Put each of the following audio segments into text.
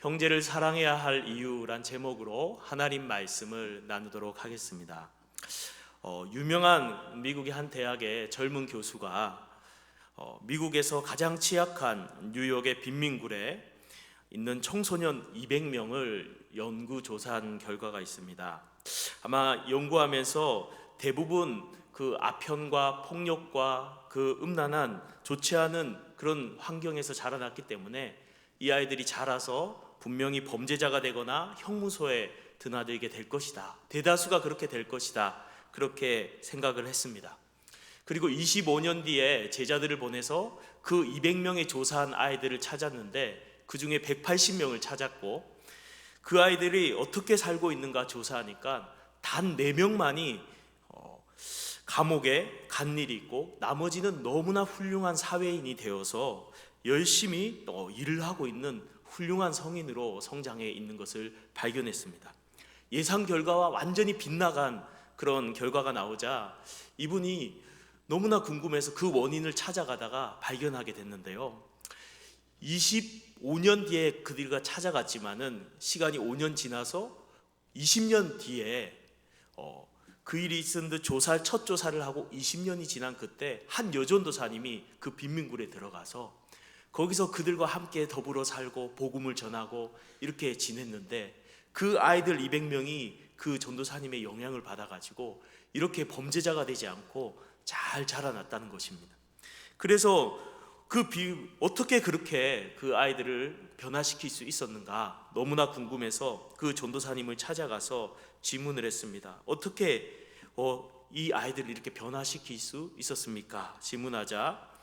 형제를 사랑해야 할 이유란 제목으로 하나님 말씀을 나누도록 하겠습니다. 유명한 미국의 한 대학의 젊은 교수가 미국에서 가장 취약한 뉴욕의 빈민굴에 있는 청소년 200명을 연구조사한 결과가 있습니다. 아마 연구하면서 대부분 그 아편과 폭력과 그 음란한 좋지 않은 그런 환경에서 자라났기 때문에 이 아이들이 자라서 분명히 범죄자가 되거나 형무소에 드나들게 될 것이다. 대다수가 그렇게 될 것이다. 그렇게 생각을 했습니다. 그리고 25년 뒤에 제자들을 보내서 그 200명의 조사한 아이들을 찾았는데 그 중에 180명을 찾았고 그 아이들이 어떻게 살고 있는가 조사하니까 단 4명만이 감옥에 간 일이 있고 나머지는 너무나 훌륭한 사회인이 되어서 열심히 일을 하고 있는 훌륭한 성인으로 성장해 있는 것을 발견했습니다. 예상 결과와 완전히 빗나간 그런 결과가 나오자 이분이 너무나 궁금해서 그 원인을 찾아가다가 발견하게 됐는데요. 25년 뒤에 그들과 찾아갔지만은 시간이 5년 지나서 20년 뒤에 그 일이 있은 듯 첫 조사를 하고 20년이 지난 그때 한 여전도사님이 그 빈민굴에 들어가서 거기서 그들과 함께 더불어 살고 복음을 전하고 이렇게 지냈는데 그 아이들 200명이 그 전도사님의 영향을 받아가지고 이렇게 범죄자가 되지 않고 잘 자라났다는 것입니다. 그래서 어떻게 그렇게 그 아이들을 변화시킬 수 있었는가 너무나 궁금해서 그 전도사님을 찾아가서 질문을 했습니다. 어떻게 이 아이들을 이렇게 변화시킬 수 있었습니까? 질문하자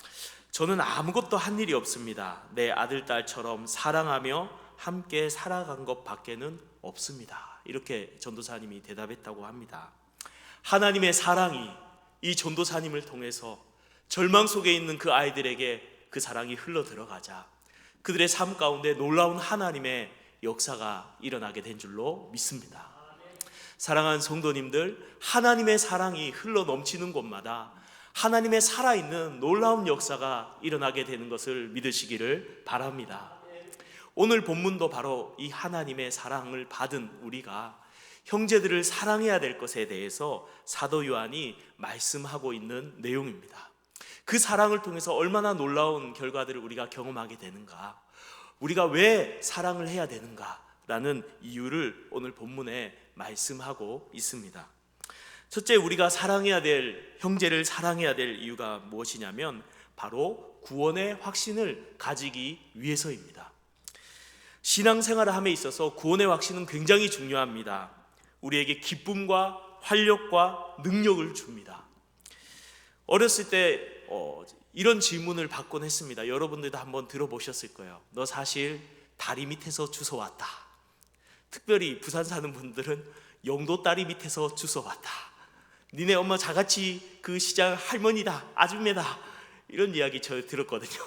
저는 아무것도 한 일이 없습니다. 내 아들, 딸처럼 사랑하며 함께 살아간 것 밖에는 없습니다. 이렇게 전도사님이 대답했다고 합니다. 하나님의 사랑이 이 전도사님을 통해서 절망 속에 있는 그 아이들에게 그 사랑이 흘러 들어가자 그들의 삶 가운데 놀라운 하나님의 역사가 일어나게 된 줄로 믿습니다. 사랑하는 성도님들, 하나님의 사랑이 흘러 넘치는 곳마다 하나님의 살아있는 놀라운 역사가 일어나게 되는 것을 믿으시기를 바랍니다. 오늘 본문도 바로 이 하나님의 사랑을 받은 우리가 형제들을 사랑해야 될 것에 대해서 사도 요한이 말씀하고 있는 내용입니다. 그 사랑을 통해서 얼마나 놀라운 결과들을 우리가 경험하게 되는가, 우리가 왜 사랑을 해야 되는가라는 이유를 오늘 본문에 말씀하고 있습니다. 첫째, 우리가 형제를 사랑해야 될 이유가 무엇이냐면 바로 구원의 확신을 가지기 위해서입니다. 신앙생활을 함에 있어서 구원의 확신은 굉장히 중요합니다. 우리에게 기쁨과 활력과 능력을 줍니다. 어렸을 때 이런 질문을 받곤 했습니다. 여러분들도 한번 들어보셨을 거예요. 너 사실 다리 밑에서 주워왔다. 특별히 부산 사는 분들은 영도 다리 밑에서 주워왔다. 니네 엄마 자같이 그 시장 할머니다, 아줌매다, 이런 이야기 저 들었거든요.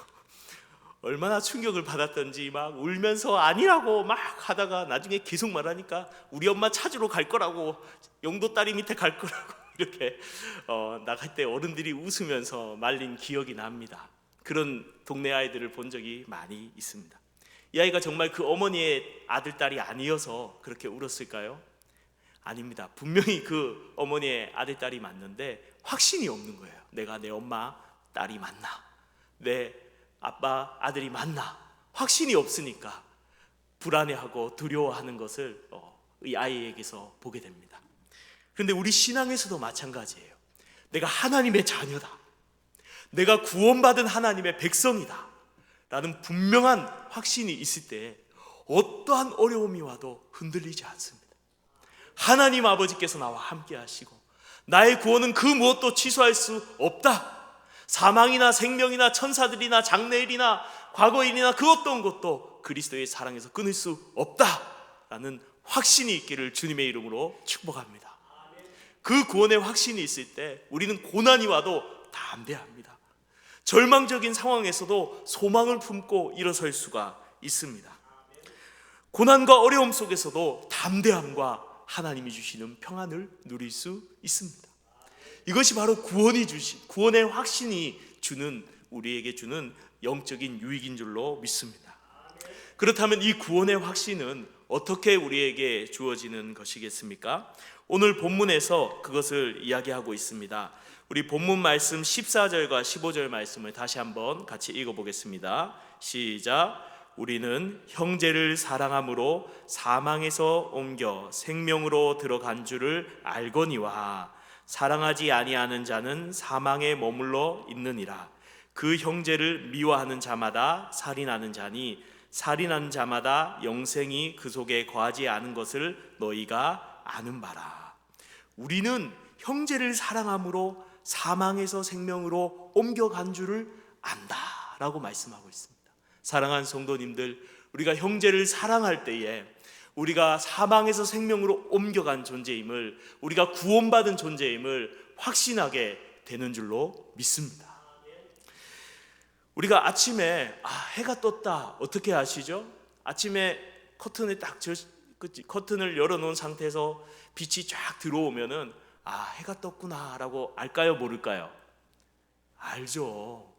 얼마나 충격을 받았던지 막 울면서 아니라고 막 하다가 나중에 계속 말하니까 우리 엄마 찾으러 갈 거라고, 영도 다리 밑에 갈 거라고 이렇게 나갈 때 어른들이 웃으면서 말린 기억이 납니다. 그런 동네 아이들을 본 적이 많이 있습니다. 이 아이가 정말 그 어머니의 아들, 딸이 아니어서 그렇게 울었을까요? 아닙니다. 분명히 그 어머니의 아들, 딸이 맞는데 확신이 없는 거예요. 내가 내 엄마, 딸이 맞나? 내 아빠, 아들이 맞나? 확신이 없으니까 불안해하고 두려워하는 것을 이 아이에게서 보게 됩니다. 그런데 우리 신앙에서도 마찬가지예요. 내가 하나님의 자녀다, 내가 구원받은 하나님의 백성이다 라는 분명한 확신이 있을 때 어떠한 어려움이 와도 흔들리지 않습니다. 하나님 아버지께서 나와 함께 하시고 나의 구원은 그 무엇도 취소할 수 없다. 사망이나 생명이나 천사들이나 장래일이나 과거일이나 그 어떤 것도 그리스도의 사랑에서 끊을 수 없다라는 확신이 있기를 주님의 이름으로 축복합니다. 그 구원의 확신이 있을 때 우리는 고난이 와도 담대합니다. 절망적인 상황에서도 소망을 품고 일어설 수가 있습니다. 고난과 어려움 속에서도 담대함과 하나님이 주시는 평안을 누릴 수 있습니다. 이것이 바로 구원의 확신이 우리에게 주는 영적인 유익인 줄로 믿습니다. 그렇다면 이 구원의 확신은 어떻게 우리에게 주어지는 것이겠습니까? 오늘 본문에서 그것을 이야기하고 있습니다. 우리 본문 말씀 14절과 15절 말씀을 다시 한번 같이 읽어보겠습니다. 시작. 우리는 형제를 사랑함으로 사망에서 옮겨 생명으로 들어간 줄을 알거니와 사랑하지 아니하는 자는 사망에 머물러 있느니라. 그 형제를 미워하는 자마다 살인하는 자니 살인하는 자마다 영생이 그 속에 거하지 않은 것을 너희가 아는 바라. 우리는 형제를 사랑함으로 사망에서 생명으로 옮겨간 줄을 안다라고 말씀하고 있습니다. 사랑하는 성도님들, 우리가 형제를 사랑할 때에 우리가 사망에서 생명으로 옮겨간 존재임을, 우리가 구원받은 존재임을 확신하게 되는 줄로 믿습니다. 우리가 아침에 해가 떴다 어떻게 아시죠? 아침에 커튼을 열어놓은 상태에서 빛이 쫙 들어오면은 해가 떴구나 라고 알까요, 모를까요? 알죠.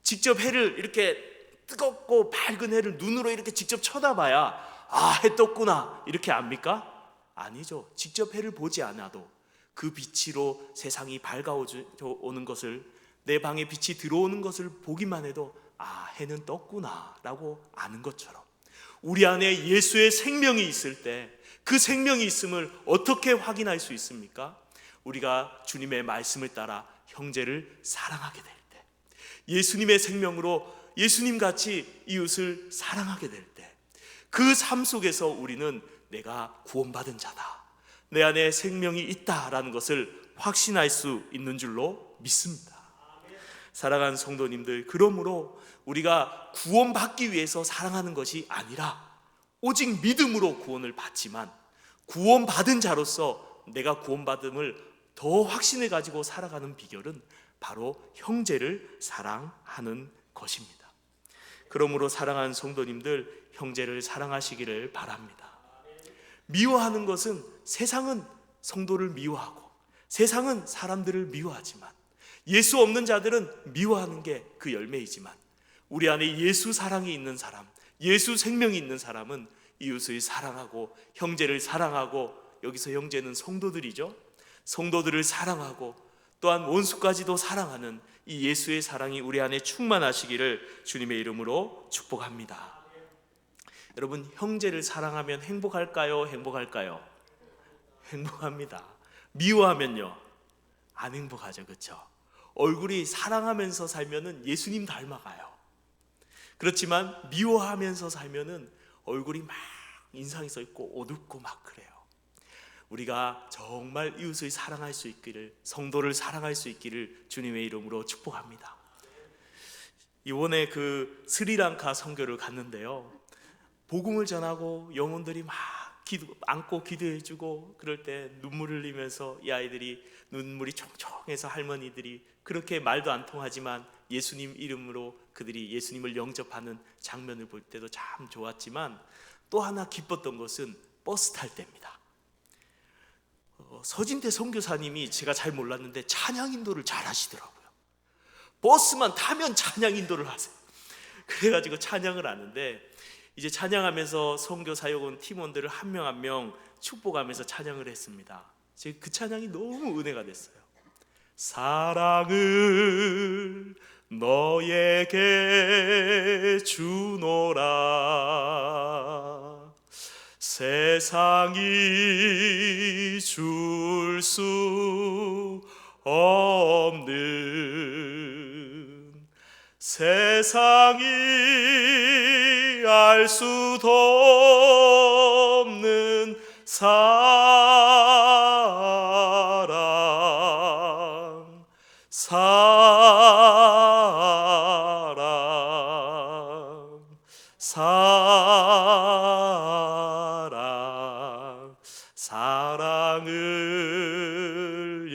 직접 해를 이렇게 뜨겁고 밝은 해를 눈으로 이렇게 직접 쳐다봐야 해 떴구나 이렇게 압니까? 아니죠. 직접 해를 보지 않아도 그 빛으로 세상이 밝아오는 것을, 내 방에 빛이 들어오는 것을 보기만 해도 해는 떴구나 라고 아는 것처럼, 우리 안에 예수의 생명이 있을 때 그 생명이 있음을 어떻게 확인할 수 있습니까? 우리가 주님의 말씀을 따라 형제를 사랑하게 될 때, 예수님의 생명으로 예수님같이 이웃을 사랑하게 될 때, 그 삶 속에서 우리는 내가 구원받은 자다, 내 안에 생명이 있다라는 것을 확신할 수 있는 줄로 믿습니다. 사랑하는 성도님들, 그러므로 우리가 구원받기 위해서 사랑하는 것이 아니라 오직 믿음으로 구원을 받지만, 구원받은 자로서 내가 구원받음을 더 확신해 가지고 살아가는 비결은 바로 형제를 사랑하는 것입니다. 그러므로 사랑하는 성도님들, 형제를 사랑하시기를 바랍니다. 미워하는 것은, 세상은 성도를 미워하고 세상은 사람들을 미워하지만, 예수 없는 자들은 미워하는 게 그 열매이지만, 우리 안에 예수 사랑이 있는 사람, 예수 생명이 있는 사람은 이웃을 사랑하고 형제를 사랑하고, 여기서 형제는 성도들이죠. 성도들을 사랑하고 또한 원수까지도 사랑하는 이 예수의 사랑이 우리 안에 충만하시기를 주님의 이름으로 축복합니다. 여러분, 형제를 사랑하면 행복할까요? 행복할까요? 행복합니다. 미워하면요, 안 행복하죠. 그렇죠? 얼굴이 사랑하면서 살면은 예수님 닮아가요. 그렇지만 미워하면서 살면은 얼굴이 막 인상이 써 있고 어둡고 막 그래요. 우리가 정말 이웃을 사랑할 수 있기를, 성도를 사랑할 수 있기를 주님의 이름으로 축복합니다. 이번에 스리랑카 선교를 갔는데요, 복음을 전하고 영혼들이 막 안고 기도해주고 그럴 때 눈물 흘리면서 이 아이들이 눈물이 총총해서, 할머니들이 그렇게 말도 안 통하지만 예수님 이름으로 그들이 예수님을 영접하는 장면을 볼 때도 참 좋았지만, 또 하나 기뻤던 것은 버스 탈 때입니다. 서진태 선교사님이, 제가 잘 몰랐는데 찬양 인도를 잘 하시더라고요. 버스만 타면 찬양 인도를 하세요. 그래가지고 찬양을 하는데, 이제 찬양하면서 선교 사역원 팀원들을 한 명 한 명 축복하면서 찬양을 했습니다. 제가 그 찬양이 너무 은혜가 됐어요. 사랑을 너에게 주노라, 세상이 줄 수 없는, 세상이 알 수도 없는 사랑, 사랑, 사랑, 사랑을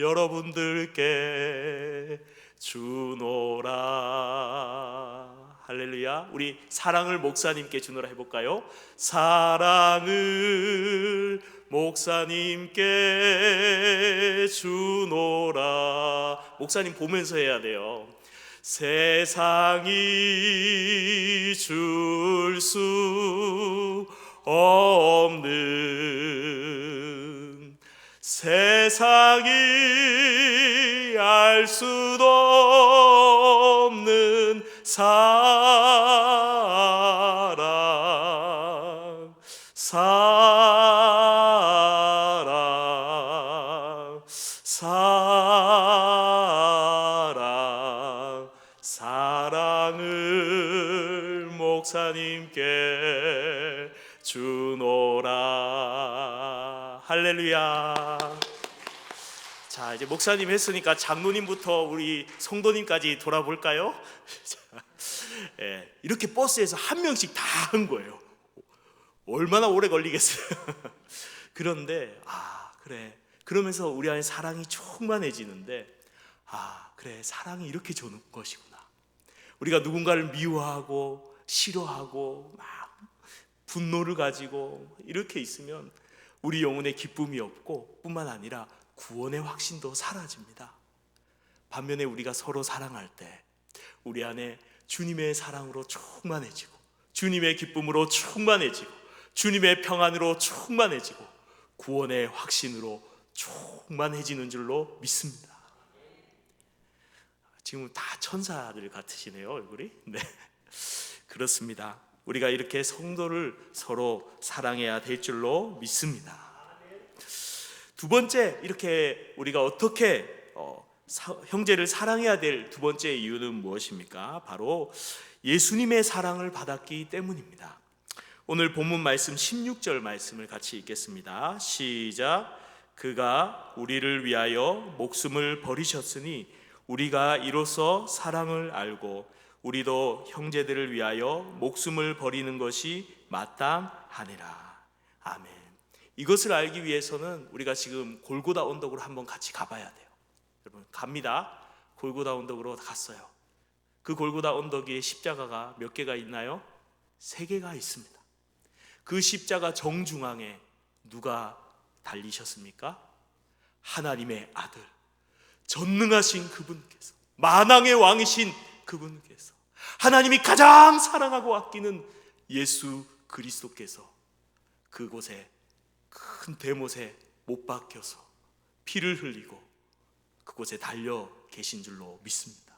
여러분들께 주노라. 할렐루야. 우리 사랑을 목사님께 주노라 해볼까요? 사랑을 목사님께 주노라. 목사님 보면서 해야 돼요. 세상이 줄 수 없는, 세상이 알 수도 없는 사랑, 사랑, 사랑, 사랑을 목사님께 주노라. 할렐루야. 자, 이제 목사님 했으니까 장로님부터 우리 성도님까지 돌아볼까요? 예, 이렇게 버스에서 한 명씩 다 한 거예요. 얼마나 오래 걸리겠어요. 그런데 그래, 그러면서 우리 안에 사랑이 충만해지는데, 그래, 사랑이 이렇게 좋은 것이구나. 우리가 누군가를 미워하고 싫어하고 막 분노를 가지고 이렇게 있으면 우리 영혼에 기쁨이 없고, 뿐만 아니라 구원의 확신도 사라집니다. 반면에 우리가 서로 사랑할 때 우리 안에 주님의 사랑으로 충만해지고, 주님의 기쁨으로 충만해지고, 주님의 평안으로 충만해지고, 구원의 확신으로 충만해지는 줄로 믿습니다. 지금 다 천사들 같으시네요, 얼굴이. 네, 그렇습니다. 우리가 이렇게 성도를 서로 사랑해야 될 줄로 믿습니다. 두 번째, 이렇게 우리가 어떻게 형제를 사랑해야 될 두 번째 이유는 무엇입니까? 바로 예수님의 사랑을 받았기 때문입니다. 오늘 본문 말씀 16절 말씀을 같이 읽겠습니다. 시작. 그가 우리를 위하여 목숨을 버리셨으니 우리가 이로써 사랑을 알고 우리도 형제들을 위하여 목숨을 버리는 것이 마땅하니라. 아멘. 이것을 알기 위해서는 우리가 지금 골고다 언덕으로 한번 같이 가봐야 돼요. 여러분, 갑니다. 골고다 언덕으로 갔어요. 그 골고다 언덕 위에 십자가가 몇 개가 있나요? 3개가 있습니다. 그 십자가 정중앙에 누가 달리셨습니까? 하나님의 아들, 전능하신 그분께서, 만왕의 왕이신 그분께서, 하나님이 가장 사랑하고 아끼는 예수 그리스도께서 그곳에 큰 대못에 못 박혀서 피를 흘리고 그곳에 달려 계신 줄로 믿습니다.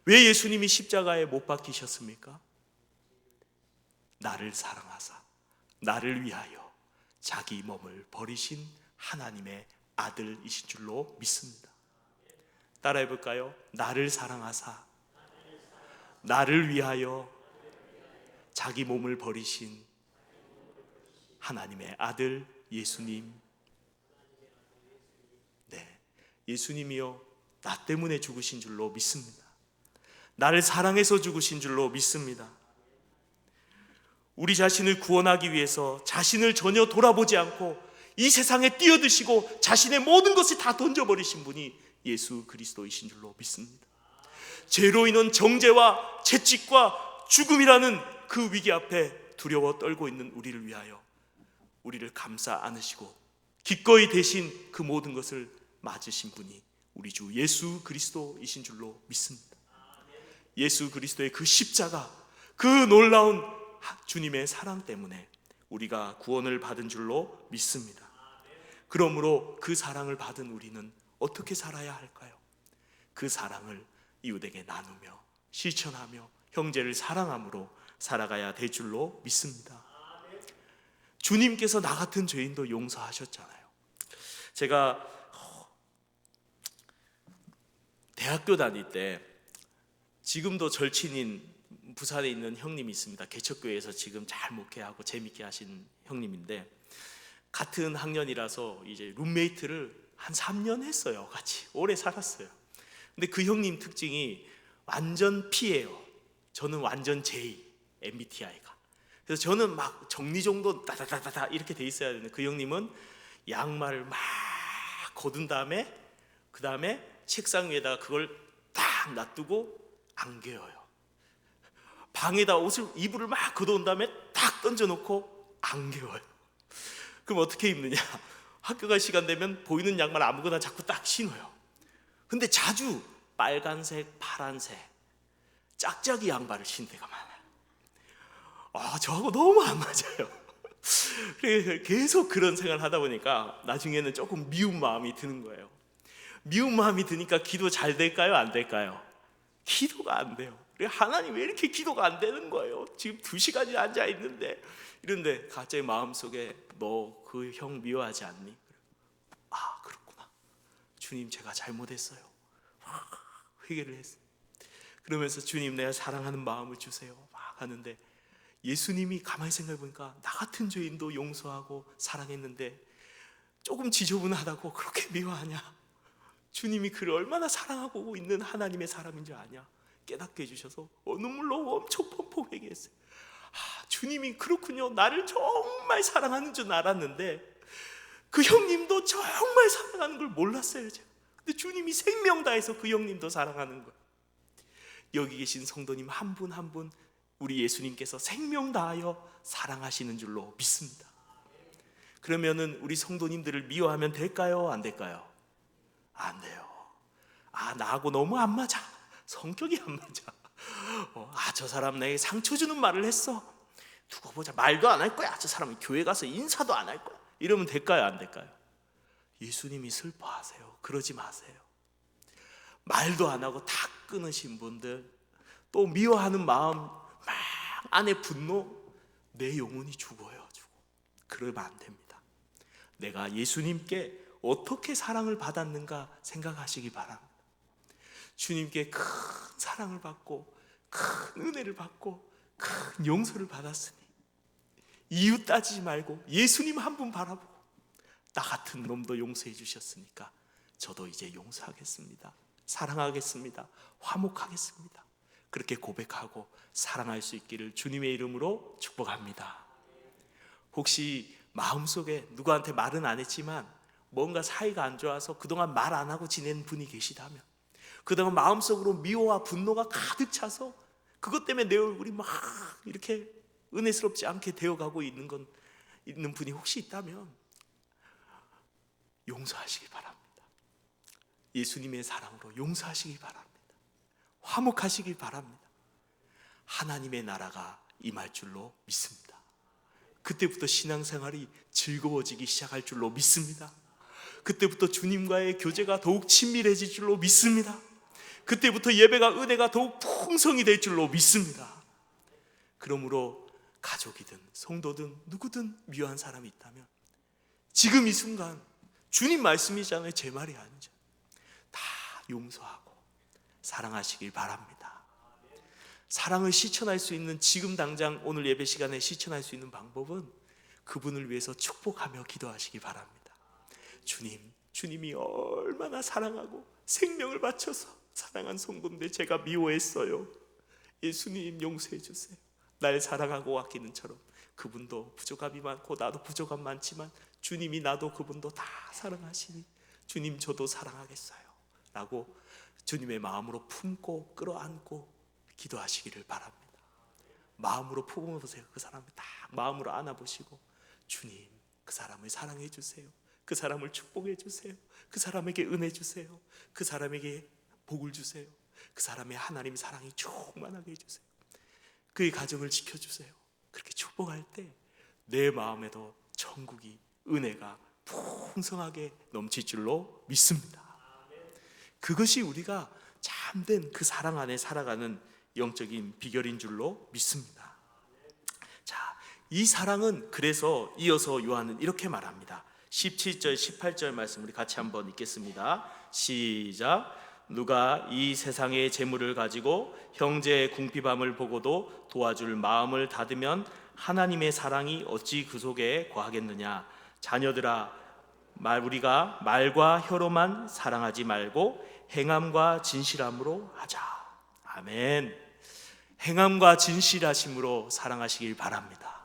왜 예수님이 십자가에 못 박히셨습니까? 나를 사랑하사 나를 위하여 자기 몸을 버리신 하나님의 아들이신 줄로 믿습니다. 따라해 볼까요? 나를 사랑하사 나를 위하여 자기 몸을 버리신 하나님의 아들 예수님. 네, 예수님이요, 나 때문에 죽으신 줄로 믿습니다. 나를 사랑해서 죽으신 줄로 믿습니다. 우리 자신을 구원하기 위해서 자신을 전혀 돌아보지 않고 이 세상에 뛰어드시고 자신의 모든 것을 다 던져버리신 분이 예수 그리스도이신 줄로 믿습니다. 죄로 인한 정죄와 채찍과 죽음이라는 그 위기 앞에 두려워 떨고 있는 우리를 위하여 우리를 감싸 안으시고 기꺼이 대신 그 모든 것을 맞으신 분이 우리 주 예수 그리스도이신 줄로 믿습니다. 예수 그리스도의 그 십자가, 그 놀라운 주님의 사랑 때문에 우리가 구원을 받은 줄로 믿습니다. 그러므로 그 사랑을 받은 우리는 어떻게 살아야 할까요? 그 사랑을 이웃에게 나누며 실천하며 형제를 사랑함으로 살아가야 될 줄로 믿습니다. 주님께서 나 같은 죄인도 용서하셨잖아요. 제가 대학교 다닐 때 지금도 절친인 부산에 있는 형님이 있습니다. 개척교회에서 지금 잘 목회하고 재밌게 하신 형님인데, 같은 학년이라서 이제 룸메이트를 한 3년 했어요. 같이 오래 살았어요. 근데 그 형님 특징이 완전 P예요. 저는 완전 J, MBTI가. 그래서 저는 막 정리정돈 따다다다다 이렇게 돼 있어야 되는데, 그 형님은 양말을 막 거둔 다음에 그 다음에 책상 위에다가 그걸 딱 놔두고 안 개어요. 방에다 이불을 막 걷어온 다음에 딱 던져놓고 안 개어요. 그럼 어떻게 입느냐? 학교 갈 시간 되면 보이는 양말 아무거나 자꾸 딱 신어요. 근데 자주 빨간색, 파란색, 짝짝이 양말을 신 데가 많아요. 저하고 너무 안 맞아요. 그래서 계속 그런 생각을 하다 보니까 나중에는 조금 미운 마음이 드는 거예요. 미운 마음이 드니까 기도 잘 될까요? 안 될까요? 기도가 안 돼요. 하나님 왜 이렇게 기도가 안 되는 거예요? 지금 2시간이 앉아 있는데. 이런데 갑자기 마음속에 너 그 형 미워하지 않니? 그렇구나. 주님, 제가 잘못했어요. 회개를 했어요. 그러면서 주님, 내가 사랑하는 마음을 주세요 막 하는데, 예수님이 가만히 생각해 보니까 나 같은 죄인도 용서하고 사랑했는데 조금 지저분하다고 그렇게 미워하냐? 주님이 그를 얼마나 사랑하고 있는 하나님의 사람인 줄 아냐? 깨닫게 해주셔서 눈물로 엄청 펑펑 회개했어요. 주님이 그렇군요. 나를 정말 사랑하는 줄 알았는데 그 형님도 정말 사랑하는 걸 몰랐어요, 제가. 근데 주님이 생명 다해서 그 형님도 사랑하는 거예요. 여기 계신 성도님 한 분 한 분 우리 예수님께서 생명 다하여 사랑하시는 줄로 믿습니다. 그러면은 우리 성도님들을 미워하면 될까요? 안 될까요? 안 돼요. 나하고 너무 안 맞아. 성격이 안 맞아. 저 사람 내게 상처 주는 말을 했어. 두고 보자. 말도 안 할 거야. 저 사람은 교회 가서 인사도 안 할 거야. 이러면 될까요? 안 될까요? 예수님이 슬퍼하세요. 그러지 마세요. 말도 안 하고 다 끊으신 분들, 또 미워하는 마음, 막 안에 분노, 내 영혼이 죽어요. 그러면 안 됩니다. 내가 예수님께 어떻게 사랑을 받았는가 생각하시기 바랍니다. 주님께 큰 사랑을 받고 큰 은혜를 받고 큰 용서를 받았으니 이유 따지지 말고 예수님 한 분 바라보고 나 같은 놈도 용서해 주셨으니까 저도 이제 용서하겠습니다. 사랑하겠습니다. 화목하겠습니다. 그렇게 고백하고 사랑할 수 있기를 주님의 이름으로 축복합니다. 혹시 마음속에 누구한테 말은 안 했지만 뭔가 사이가 안 좋아서 그동안 말 안 하고 지낸 분이 계시다면, 그동안 마음속으로 미워와 분노가 가득 차서 그것 때문에 내 얼굴이 막 이렇게 은혜스럽지 않게 되어가고 있는 분이 혹시 있다면 용서하시기 바랍니다. 예수님의 사랑으로 용서하시기 바랍니다. 화목하시기 바랍니다. 하나님의 나라가 임할 줄로 믿습니다. 그때부터 신앙생활이 즐거워지기 시작할 줄로 믿습니다. 그때부터 주님과의 교제가 더욱 친밀해질 줄로 믿습니다. 그때부터 예배가 은혜가 더욱 풍성이 될 줄로 믿습니다. 그러므로 가족이든 성도든 누구든 미워한 사람이 있다면 지금 이 순간 주님 말씀이잖아요. 제 말이 아니죠. 다 용서하고 사랑하시길 바랍니다. 사랑을 실천할 수 있는, 지금 당장 오늘 예배 시간에 실천할 수 있는 방법은 그분을 위해서 축복하며 기도하시기 바랍니다. 주님이 얼마나 사랑하고 생명을 바쳐서 사랑한 성도인데 제가 미워했어요. 예수님 용서해 주세요. 날 사랑하고 아끼는 처럼 그분도 부족함이 많고 나도 부족함 많지만 주님이 나도 그분도 다 사랑하시니 주님 저도 사랑하겠어요 라고 주님의 마음으로 품고 끌어안고 기도하시기를 바랍니다. 마음으로 품어보세요. 그 사람을 딱 마음으로 안아보시고 주님 그 사람을 사랑해 주세요. 그 사람을 축복해 주세요. 그 사람에게 은혜 주세요. 그 사람에게 복을 주세요. 그 사람의 하나님 사랑이 충만하게 해주세요. 그의 가정을 지켜주세요. 그렇게 축복할 때 내 마음에도 천국이, 은혜가 풍성하게 넘칠 줄로 믿습니다. 그것이 우리가 참된 그 사랑 안에 살아가는 영적인 비결인 줄로 믿습니다. 자, 이 사랑은 그래서 이어서 요한은 이렇게 말합니다. 17절 18절 말씀 우리 같이 한번 읽겠습니다. 시작. 누가 이 세상의 재물을 가지고 형제의 궁핍함을 보고도 도와줄 마음을 닫으면 하나님의 사랑이 어찌 그 속에 거하겠느냐. 자녀들아, 우리가 말과 혀로만 사랑하지 말고 행함과 진실함으로 하자. 아멘. 행함과 진실하심으로 사랑하시길 바랍니다.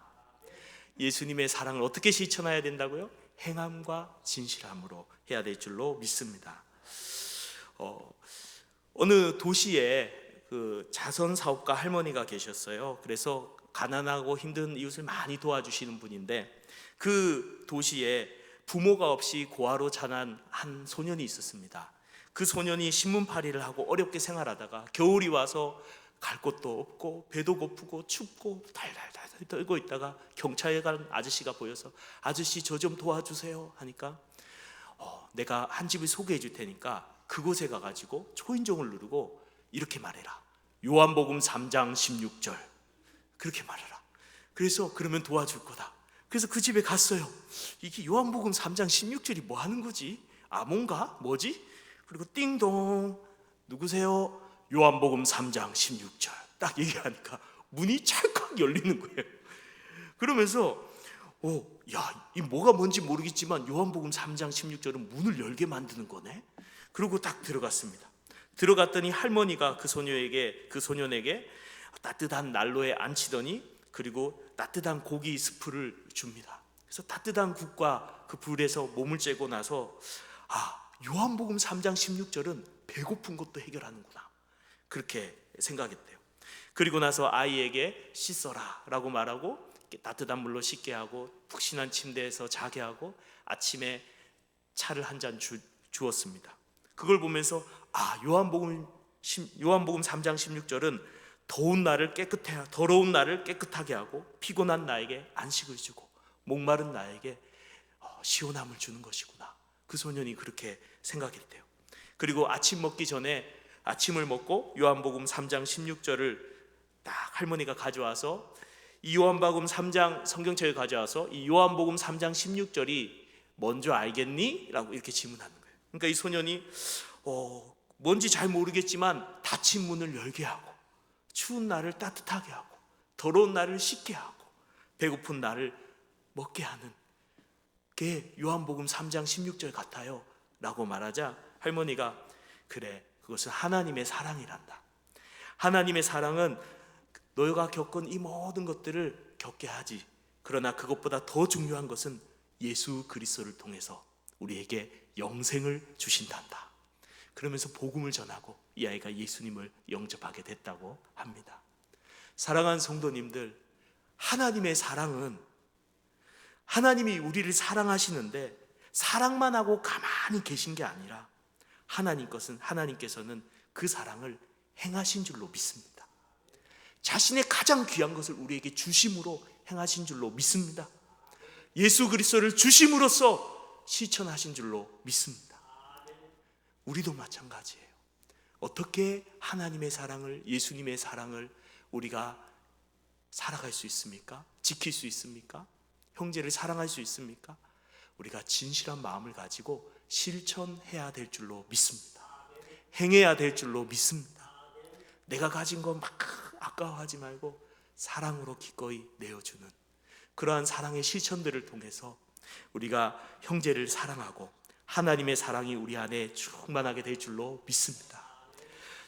예수님의 사랑을 어떻게 실천해야 된다고요? 행함과 진실함으로 해야 될 줄로 믿습니다. 어느 도시에 그 자선 사업가 할머니가 계셨어요. 그래서 가난하고 힘든 이웃을 많이 도와주시는 분인데, 그 도시에 부모가 없이 고아로 자란 한 소년이 있었습니다. 그 소년이 신문팔이를 하고 어렵게 생활하다가 겨울이 와서 갈 곳도 없고 배도 고프고 춥고 달달달 떨고 있다가 경차에 간 아저씨가 보여서 아저씨 저 좀 도와주세요 하니까 내가 한 집을 소개해 줄 테니까 그곳에 가가지고 초인종을 누르고 이렇게 말해라. 요한복음 3장 16절 그렇게 말해라. 그래서 그러면 도와줄 거다. 그래서 그 집에 갔어요. 이게 요한복음 3장 16절이 뭐 하는 거지? 아몬가? 뭐지? 그리고 띵동 누구세요? 요한복음 3장 16절 딱 얘기하니까 문이 찰칵 열리는 거예요. 그러면서 이 뭐가 뭔지 모르겠지만 요한복음 3장 16절은 문을 열게 만드는 거네. 그리고 딱 들어갔습니다. 들어갔더니 할머니가 그 소년에게 따뜻한 난로에 앉히더니 그리고 따뜻한 고기 스프를 줍니다. 그래서 따뜻한 국과 그 불에서 몸을 쬐고 나서 요한복음 3장 16절은 배고픈 것도 해결하는구나 그렇게 생각했대요. 그리고 나서 아이에게 씻어라 라고 말하고 따뜻한 물로 씻게 하고 푹신한 침대에서 자게 하고 아침에 차를 한 잔 주었습니다. 그걸 보면서 요한복음 3장 16절은 더러운 나를 깨끗하게 하고 피곤한 나에게 안식을 주고 목마른 나에게 시원함을 주는 것이구나. 그 소년이 그렇게 생각했대요. 그리고 아침 먹기 전에 아침을 먹고 요한복음 3장 16절을 딱 할머니가 가져와서 이 요한복음 3장 성경책을 가져와서 이 요한복음 3장 16절이 뭔지 알겠니? 라고 이렇게 질문하는 거예요. 그러니까 이 소년이 뭔지 잘 모르겠지만 닫힌 문을 열게 하고 추운 나를 따뜻하게 하고 더러운 나를 씻게 하고 배고픈 나를 먹게 하는 게 요한복음 3장 16절 같아요 라고 말하자 할머니가 그래 그것은 하나님의 사랑이란다. 하나님의 사랑은 너희가 겪은 이 모든 것들을 겪게 하지. 그러나 그것보다 더 중요한 것은 예수 그리스도를 통해서 우리에게 영생을 주신단다. 그러면서 복음을 전하고 이 아이가 예수님을 영접하게 됐다고 합니다. 사랑하는 성도님들, 하나님의 사랑은 하나님이 우리를 사랑하시는데 사랑만 하고 가만히 계신 게 아니라 하나님께서는 그 사랑을 행하신 줄로 믿습니다. 자신의 가장 귀한 것을 우리에게 주심으로 행하신 줄로 믿습니다. 예수 그리스도를 주심으로써 실천하신 줄로 믿습니다. 우리도 마찬가지예요. 어떻게 하나님의 사랑을, 예수님의 사랑을 우리가 살아갈 수 있습니까? 지킬 수 있습니까? 형제를 사랑할 수 있습니까? 우리가 진실한 마음을 가지고 실천해야 될 줄로 믿습니다. 행해야 될 줄로 믿습니다. 내가 가진 거 막 아까워하지 말고 사랑으로 기꺼이 내어주는 그러한 사랑의 실천들을 통해서 우리가 형제를 사랑하고 하나님의 사랑이 우리 안에 충만하게 될 줄로 믿습니다.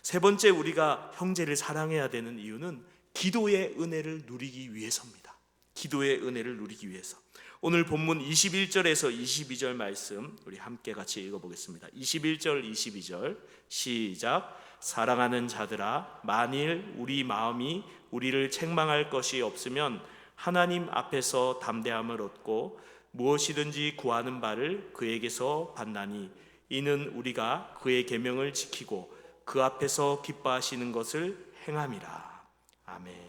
세 번째, 우리가 형제를 사랑해야 되는 이유는 기도의 은혜를 누리기 위해서입니다. 기도의 은혜를 누리기 위해서. 오늘 본문 21절에서 22절 말씀 우리 함께 같이 읽어보겠습니다. 21절 22절 시작. 사랑하는 자들아, 만일 우리 마음이 우리를 책망할 것이 없으면 하나님 앞에서 담대함을 얻고 무엇이든지 구하는 바를 그에게서 받나니 이는 우리가 그의 계명을 지키고 그 앞에서 기뻐하시는 것을 행함이라. 아멘.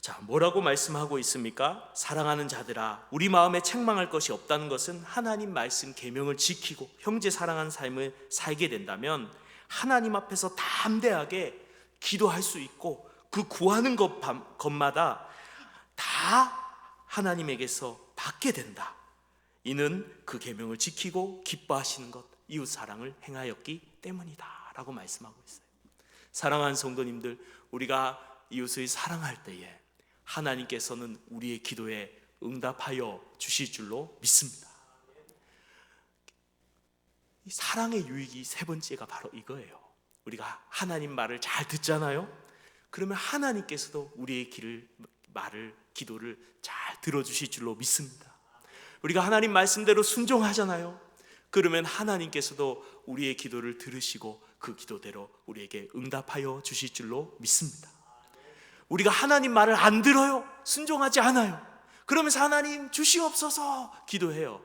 자, 뭐라고 말씀하고 있습니까? 사랑하는 자들아, 우리 마음에 책망할 것이 없다는 것은 하나님 말씀 계명을 지키고 형제 사랑하는 삶을 살게 된다면 하나님 앞에서 담대하게 기도할 수 있고 그 구하는 것마다 다 하나님에게서 받게 된다. 이는 그 계명을 지키고 기뻐하시는 것, 이웃 사랑을 행하였기 때문이다 라고 말씀하고 있어요. 사랑하는 성도님들, 우리가 이웃을 사랑할 때에 하나님께서는 우리의 기도에 응답하여 주실 줄로 믿습니다. 이 사랑의 유익이 세 번째가 바로 이거예요. 우리가 하나님 말을 잘 듣잖아요. 그러면 하나님께서도 우리의 기도를 잘 들어주실 줄로 믿습니다. 우리가 하나님 말씀대로 순종하잖아요. 그러면 하나님께서도 우리의 기도를 들으시고 그 기도대로 우리에게 응답하여 주실 줄로 믿습니다. 우리가 하나님 말을 안 들어요. 순종하지 않아요. 그러면서 하나님 주시옵소서 기도해요.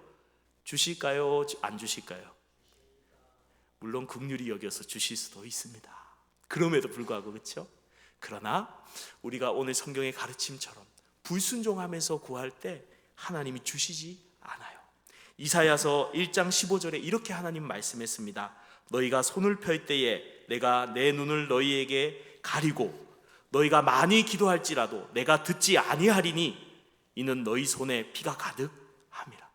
주실까요? 안 주실까요? 물론 긍휼히 여겨서 주실 수도 있습니다. 그럼에도 불구하고, 그렇죠? 그러나 우리가 오늘 성경의 가르침처럼 불순종하면서 구할 때 하나님이 주시지 않아요. 이사야서 1장 15절에 이렇게 하나님 말씀했습니다. 너희가 손을 펼 때에 내가 내 눈을 너희에게 가리고 너희가 많이 기도할지라도 내가 듣지 아니하리니 이는 너희 손에 피가 가득함이라.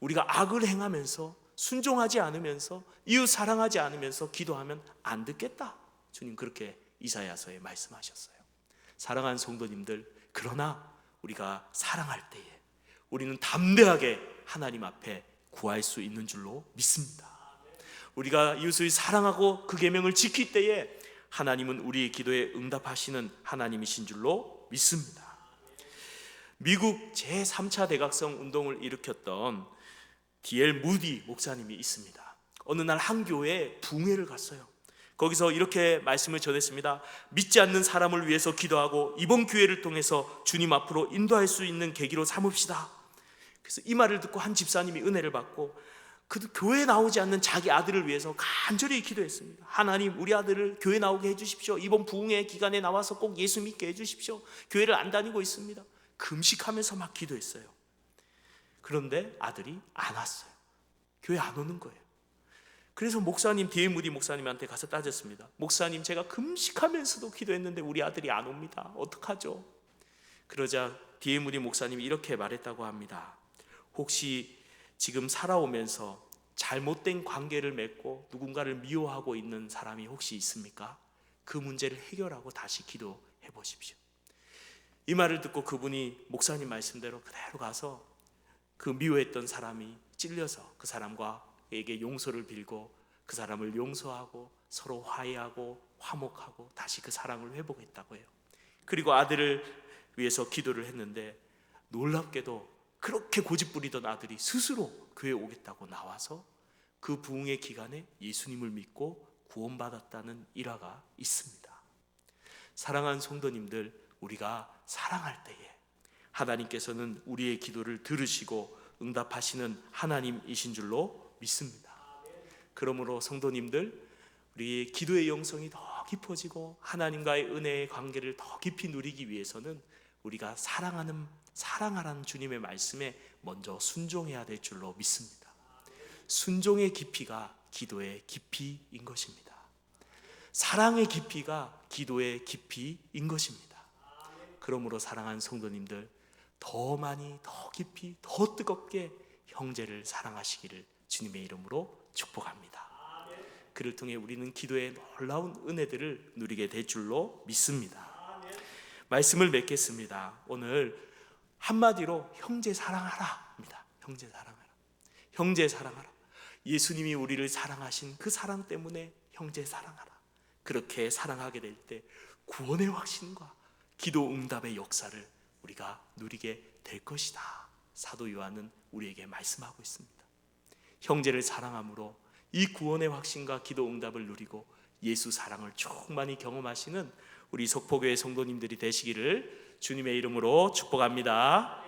우리가 악을 행하면서 순종하지 않으면서 이웃 사랑하지 않으면서 기도하면 안 듣겠다. 주님 그렇게 이사야서에 말씀하셨어요. 사랑하는 성도님들, 그러나 우리가 사랑할 때에 우리는 담대하게 하나님 앞에 구할 수 있는 줄로 믿습니다. 우리가 이웃을 사랑하고 그 계명을 지킬 때에 하나님은 우리의 기도에 응답하시는 하나님이신 줄로 믿습니다. 미국 제3차 대각성 운동을 일으켰던 D.L. 무디 목사님이 있습니다. 어느 날 한 교회에 부흥회를 갔어요. 거기서 이렇게 말씀을 전했습니다. 믿지 않는 사람을 위해서 기도하고 이번 기회를 통해서 주님 앞으로 인도할 수 있는 계기로 삼읍시다. 그래서 이 말을 듣고 한 집사님이 은혜를 받고 그 교회에 나오지 않는 자기 아들을 위해서 간절히 기도했습니다. 하나님, 우리 아들을 교회 나오게 해주십시오. 이번 부흥회 기간에 나와서 꼭 예수 믿게 해주십시오. 교회를 안 다니고 있습니다. 금식하면서 막 기도했어요. 그런데 아들이 안 왔어요. 교회 안 오는 거예요. 그래서 목사님, D.L. 무디 목사님한테 가서 따졌습니다. 목사님, 제가 금식하면서도 기도했는데 우리 아들이 안 옵니다. 어떡하죠? 그러자 D.L. 무디 목사님이 이렇게 말했다고 합니다. 혹시 지금 살아오면서 잘못된 관계를 맺고 누군가를 미워하고 있는 사람이 혹시 있습니까? 그 문제를 해결하고 다시 기도해 보십시오. 이 말을 듣고 그분이 목사님 말씀대로 그대로 가서 그 미워했던 사람이 찔려서 그 사람과에게 용서를 빌고 그 사람을 용서하고 서로 화해하고 화목하고 다시 그 사랑을 회복했다고 해요. 그리고 아들을 위해서 기도를 했는데 놀랍게도 그렇게 고집부리던 아들이 스스로 교회에 오겠다고 나와서 그 부흥의 기간에 예수님을 믿고 구원받았다는 일화가 있습니다. 사랑하는 성도님들, 우리가 사랑할 때에 하나님께서는 우리의 기도를 들으시고 응답하시는 하나님이신 줄로 믿습니다. 그러므로 성도님들, 우리의 기도의 영성이 더 깊어지고 하나님과의 은혜의 관계를 더 깊이 누리기 위해서는 우리가 사랑하라는 주님의 말씀에 먼저 순종해야 될 줄로 믿습니다. 순종의 깊이가 기도의 깊이인 것입니다. 사랑의 깊이가 기도의 깊이인 것입니다. 그러므로 사랑하는 성도님들, 더 많이, 더 깊이, 더 뜨겁게 형제를 사랑하시기를 주님의 이름으로 축복합니다. 그를 통해 우리는 기도의 놀라운 은혜들을 누리게 될 줄로 믿습니다. 말씀을 맺겠습니다. 오늘 한마디로 형제 사랑하라입니다. 형제 사랑하라. 형제 사랑하라. 예수님이 우리를 사랑하신 그 사랑 때문에 형제 사랑하라. 그렇게 사랑하게 될 때 구원의 확신과 기도 응답의 역사를 우리가 누리게 될 것이다. 사도 요한은 우리에게 말씀하고 있습니다. 형제를 사랑함으로 이 구원의 확신과 기도 응답을 누리고 예수 사랑을 충만히 경험하시는 우리 석포교회 성도님들이 되시기를 주님의 이름으로 축복합니다.